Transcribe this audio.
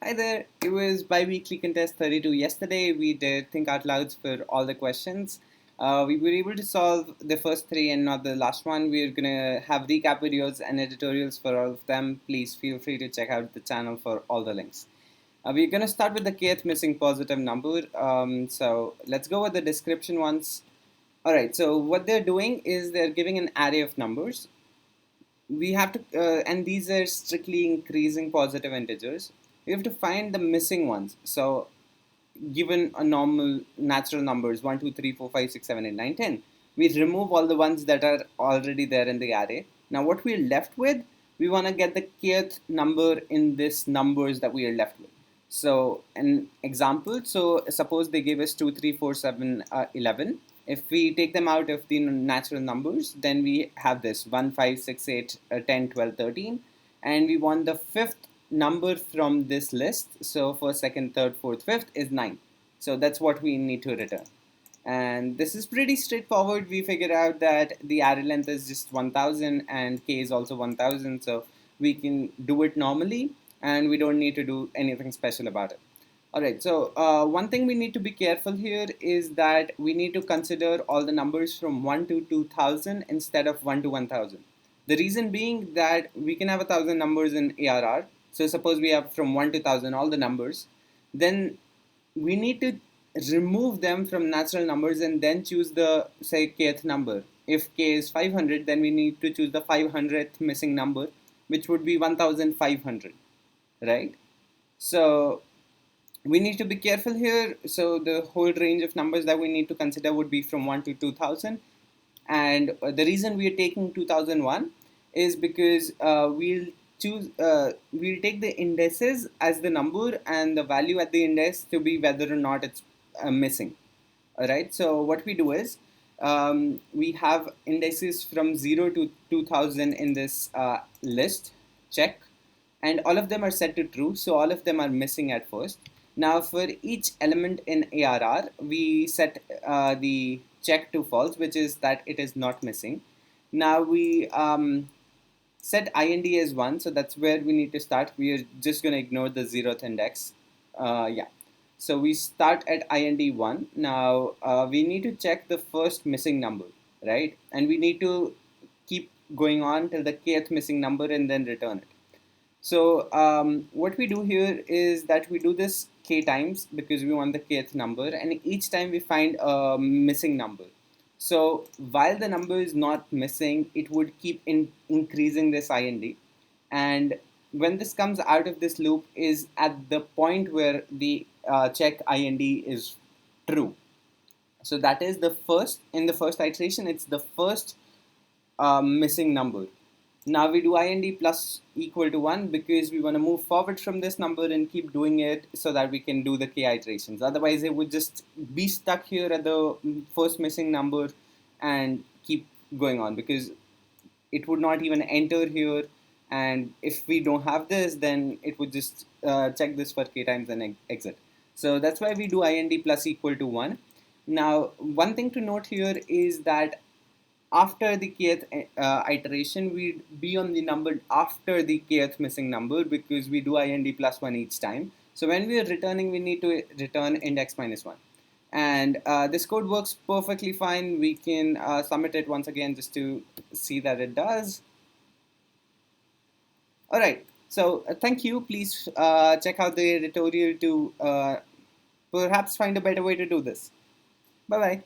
Hi there, it was Biweekly contest 32 yesterday. We did think out louds for all the questions. We were able to solve the first three and not the last one. We're gonna have recap videos and editorials for all of them. Please feel free to check out the channel for all the links. We're gonna start with the kth missing positive number. So let's go with the description once. Alright, so what they're doing is they're giving an array of numbers. We have to, and these are strictly increasing positive integers. We have to find the missing ones. So given a normal natural numbers 1 2 3 4 5 6 7 8 9 10, we remove all the ones that are already there in the array. Now what we're left with, we want to get the kth number in this numbers that we are left with. So an example, so suppose they gave us 2 3 4 7 11. If we take them out of the natural numbers, then we have this 1 5 6 8 10 12 13, and we want the fifth number from this list. So first, second, third, fourth, fifth is 9. So that's what we need to return. And this is pretty straightforward. We figured out that the array length is just 1000 and k is also 1000. So we can do it normally and we don't need to do anything special about it. Alright, so one thing we need to be careful here is that we need to consider all the numbers from 1 to 2000 instead of 1 to 1000. The reason being that we can have 1000 numbers in ARR. So suppose we have from 1 to 1000 all the numbers, then we need to remove them from natural numbers and then choose the, say, kth number. If k is 500, then we need to choose the 500th missing number, which would be 1500, right? So we need to be careful here. So the whole range of numbers that we need to consider would be from 1 to 2000. And the reason we are taking 2001 is because we'll take the indices as the number and the value at the index to be whether or not it's missing. All right, so what we do is we have indices from 0 to 2000 in this list, check, and all of them are set to true, so all of them are missing at first. Now for each element in ARR, we set the check to false, which is that it is not missing. Now we set IND as 1, so that's where we need to start. We are just going to ignore the 0th index. Yeah. So we start at IND 1. Now we need to check the first missing number, right? And we need to keep going on till the kth missing number and then return it. So what we do here is that we do this k times because we want the kth number, and each time we find a missing number. So while the number is not missing, it would keep increasing this IND. And when this comes out of this loop is at the point where the check IND is true. So that is the first, in the first iteration, it's the first missing number. Now we do IND plus equal to 1 because we want to move forward from this number and keep doing it so that we can do the k iterations. Otherwise, it would just be stuck here at the first missing number and keep going on because it would not even enter here. And if we don't have this, then it would just check this for k times and exit. So that's why we do IND plus equal to 1. Now, one thing to note here is that after the kth iteration, we'd be on the number after the kth missing number because we do IND plus 1 each time. So when we are returning, we need to return index minus 1. And this code works perfectly fine. We can submit it once again just to see that it does. All right. So thank you. Please check out the tutorial to perhaps find a better way to do this. Bye-bye.